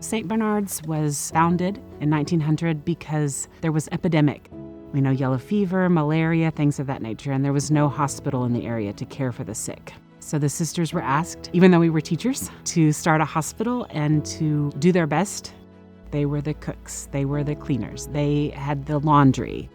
St. Bernard's was founded in 1900 because there was epidemic. Yellow fever, malaria, things of that nature, and there was no hospital in the area to care for the sick. So the sisters were asked, even though we were teachers, to start a hospital and to do their best. They were the cooks, they were the cleaners, they had the laundry.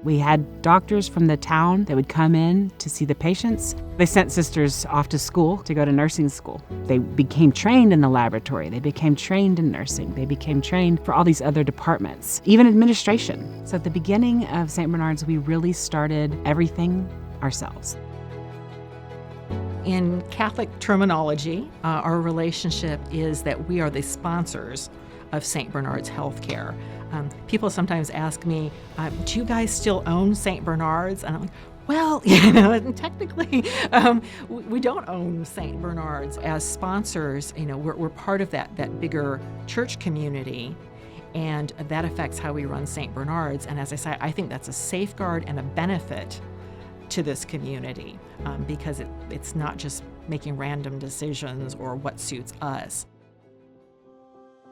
We had doctors from the town that would come in to see the patients. They sent sisters off to school to go to nursing school. They became trained in the laboratory. They became trained in nursing. They became trained for all these other departments, even administration. So at the beginning of St. Bernard's, we really started everything ourselves. In Catholic terminology, our relationship is that we are the sponsors of St. Bernard's Healthcare. People sometimes ask me, do you guys still own St. Bernard's? And I'm like, well, technically, we don't own St. Bernard's. As sponsors, we're part of that bigger church community, and that affects how we run St. Bernard's. And as I say, I think that's a safeguard and a benefit to this community, because it's not just making random decisions or what suits us.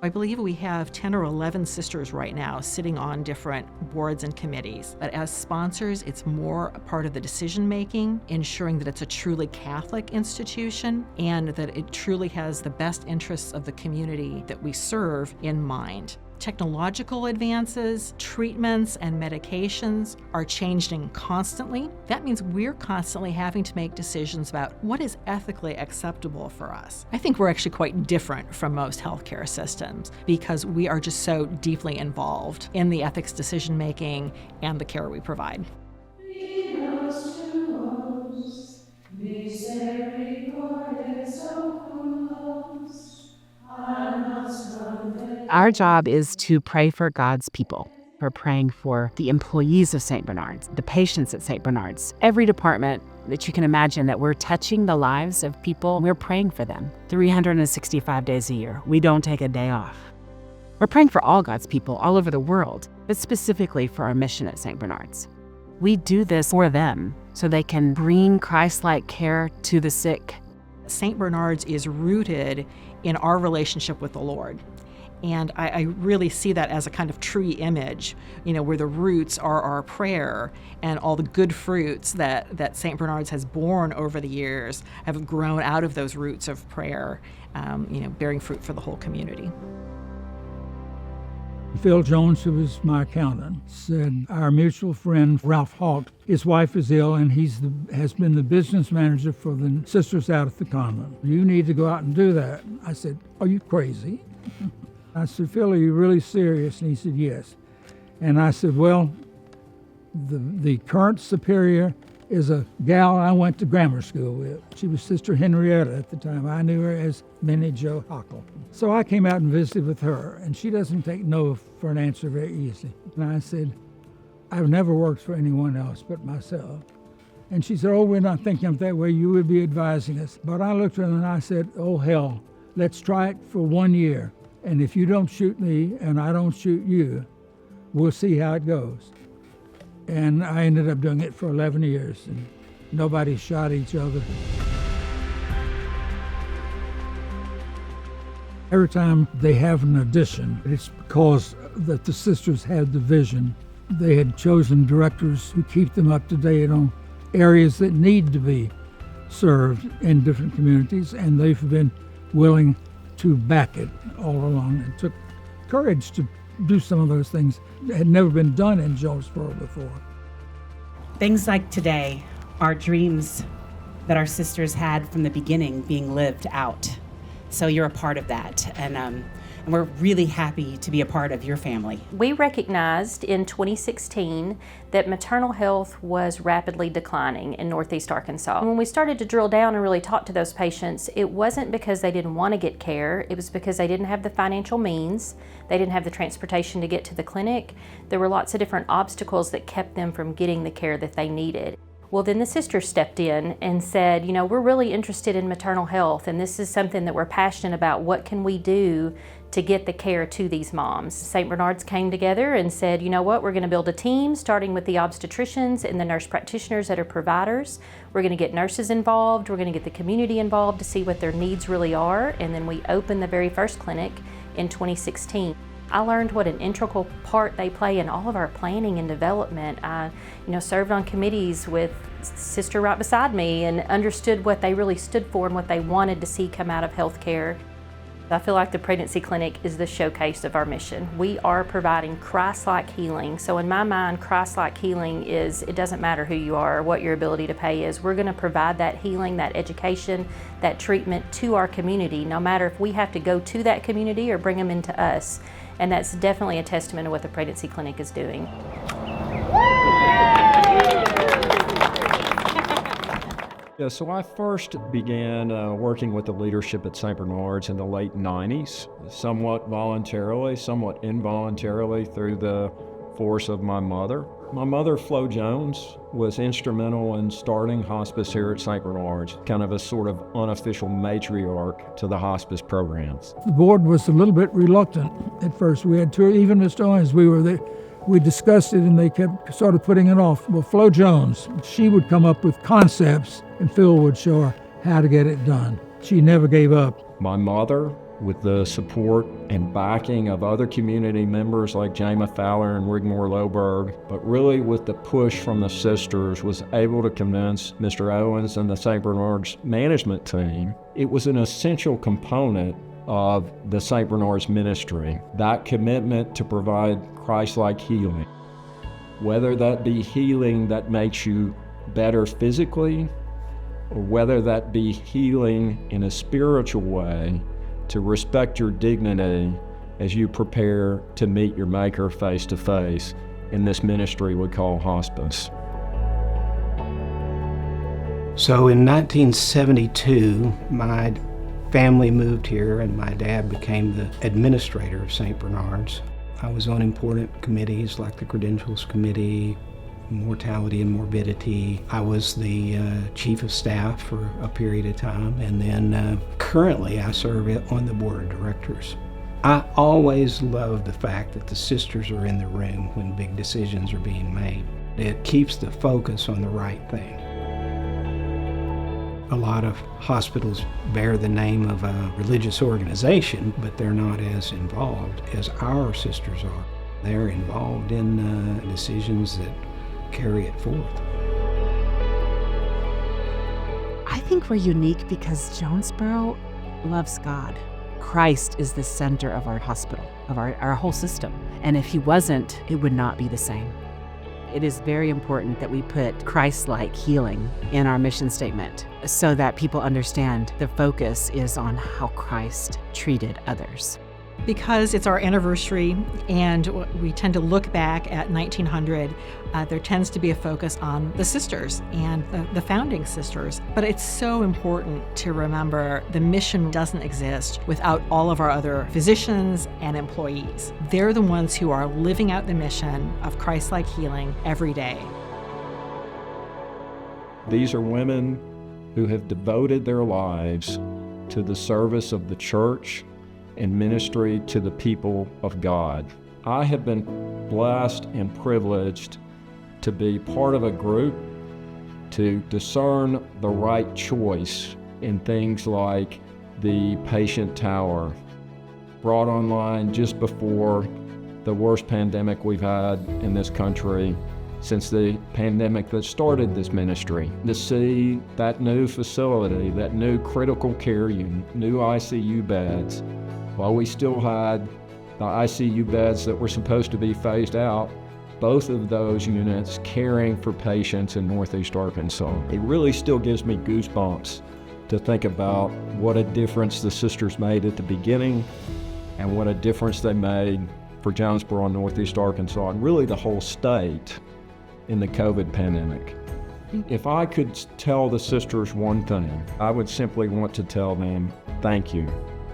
I believe we have 10 or 11 sisters right now sitting on different boards and committees. But as sponsors, it's more a part of the decision-making, ensuring that it's a truly Catholic institution and that it truly has the best interests of the community that we serve in mind. Technological advances, treatments, and medications are changing constantly. That means we're constantly having to make decisions about what is ethically acceptable for us. I think we're actually quite different from most healthcare systems because we are just so deeply involved in the ethics decision-making and the care we provide. Our job is to pray for God's people. We're praying for the employees of St. Bernard's, the patients at St. Bernard's, every department that you can imagine that we're touching the lives of people. We're praying for them 365 days a year. We don't take a day off. We're praying for all God's people all over the world, but specifically for our mission at St. Bernard's. We do this for them so they can bring Christ-like care to the sick. St. Bernard's is rooted in our relationship with the Lord. And I really see that as a kind of tree image, where the roots are our prayer, and all the good fruits that St. Bernard's has borne over the years have grown out of those roots of prayer, bearing fruit for the whole community. Phil Jones, who was my accountant, said, our mutual friend Ralph Hawk, his wife is ill and has been the business manager for the sisters out at the convent. You need to go out and do that. I said, are you crazy? I said, Phil, are you really serious? And he said, yes. And I said, well, the current superior is a gal I went to grammar school with. She was Sister Henrietta at the time. I knew her as Minnie Jo Hockle. So I came out and visited with her, and she doesn't take no for an answer very easily. And I said, I've never worked for anyone else but myself. And she said, oh, we're not thinking of that way. You would be advising us. But I looked at her and I said, oh, hell, let's try it for 1 year. And if you don't shoot me and I don't shoot you, we'll see how it goes. And I ended up doing it for 11 years, and nobody shot each other. Every time they have an addition, it's because that the sisters had the vision. They had chosen directors who keep them up to date on areas that need to be served in different communities, and they've been willing to back it all along. It took courage to do some of those things that had never been done in Jonesboro before. Things like today are dreams that our sisters had from the beginning being lived out. So you're a part of that, and we're really happy to be a part of your family. We recognized in 2016 that maternal health was rapidly declining in Northeast Arkansas. When we started to drill down and really talk to those patients, it wasn't because they didn't want to get care, it was because they didn't have the financial means, they didn't have the transportation to get to the clinic. There were lots of different obstacles that kept them from getting the care that they needed. Well, then the sisters stepped in and said, we're really interested in maternal health, and this is something that we're passionate about. What can we do to get the care to these moms? St. Bernard's came together and said, you know what, we're going to build a team starting with the obstetricians and the nurse practitioners that are providers. We're going to get nurses involved. We're going to get the community involved to see what their needs really are. And then we opened the very first clinic in 2016. I learned what an integral part they play in all of our planning and development. I, served on committees with Sister right beside me and understood what they really stood for and what they wanted to see come out of healthcare. I feel like the pregnancy clinic is the showcase of our mission. We are providing Christ-like healing. So in my mind, Christ-like healing is, it doesn't matter who you are or what your ability to pay is. We're going to provide that healing, that education, that treatment to our community, no matter if we have to go to that community or bring them into us. And that's definitely a testament of what the pregnancy clinic is doing. Yeah, so I first began working with the leadership at St. Bernard's in the late 90s, somewhat voluntarily, somewhat involuntarily through the force of my mother. My mother, Flo Jones, was instrumental in starting hospice here at St. Bernard's, kind of a sort of unofficial matriarch to the hospice programs. The board was a little bit reluctant at first. We had two, even Mr. Owens, we discussed it and they kept sort of putting it off. Well, Flo Jones, she would come up with concepts and Phil would show her how to get it done. She never gave up. My mother, with the support and backing of other community members like Jama Fowler and Rigmore Loberg, but really with the push from the sisters, was able to convince Mr. Owens and the St. Bernard's management team it was an essential component of the St. Bernard's ministry, that commitment to provide Christ-like healing. Whether that be healing that makes you better physically, or whether that be healing in a spiritual way to respect your dignity as you prepare to meet your Maker face to face in this ministry we call hospice. So in 1972, my family moved here and my dad became the administrator of St. Bernard's. I was on important committees like the Credentials Committee, Mortality and Morbidity. I was the chief of staff for a period of time, and then currently I serve on the board of directors. I always love the fact that the sisters are in the room when big decisions are being made. It keeps the focus on the right thing. A lot of hospitals bear the name of a religious organization, but they're not as involved as our sisters are. They're involved in decisions that carry it forth. I think we're unique because Jonesboro loves God. Christ is the center of our hospital, of our whole system. And if he wasn't, it would not be the same. It is very important that we put Christ-like healing in our mission statement so that people understand the focus is on how Christ treated others. Because it's our anniversary and we tend to look back at 1900, there tends to be a focus on the sisters and the founding sisters. But it's so important to remember the mission doesn't exist without all of our other physicians and employees. They're the ones who are living out the mission of Christ-like healing every day. These are women who have devoted their lives to the service of the church and ministry to the people of God. I have been blessed and privileged to be part of a group to discern the right choice in things like the patient tower, brought online just before the worst pandemic we've had in this country since the pandemic that started this ministry. To see that new facility, that new critical care unit, new ICU beds, while we still had the ICU beds that were supposed to be phased out, both of those units caring for patients in Northeast Arkansas. It really still gives me goosebumps to think about what a difference the sisters made at the beginning and what a difference they made for Jonesboro and Northeast Arkansas and really the whole state in the COVID pandemic. If I could tell the sisters one thing, I would simply want to tell them, thank you.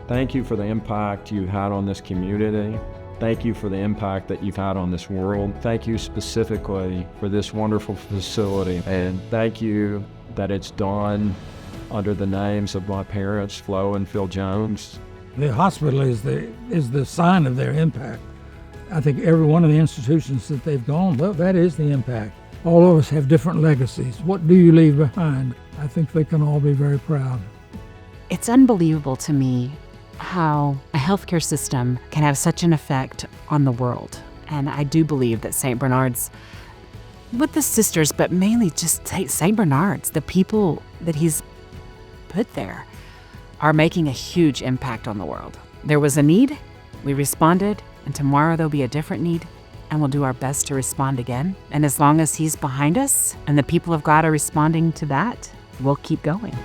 Thank you for the impact you had on this community. Thank you for the impact that you've had on this world. Thank you specifically for this wonderful facility. And thank you that it's done under the names of my parents, Flo and Phil Jones. The hospital is the sign of their impact. I think every one of the institutions that they've gone, well, that is the impact. All of us have different legacies. What do you leave behind? I think they can all be very proud. It's unbelievable to me how a healthcare system can have such an effect on the world. And I do believe that St. Bernard's, with the sisters, but mainly just St. Bernard's, the people that he's put there, are making a huge impact on the world. There was a need, we responded, and tomorrow there'll be a different need, and we'll do our best to respond again. And as long as he's behind us and the people of God are responding to that, we'll keep going.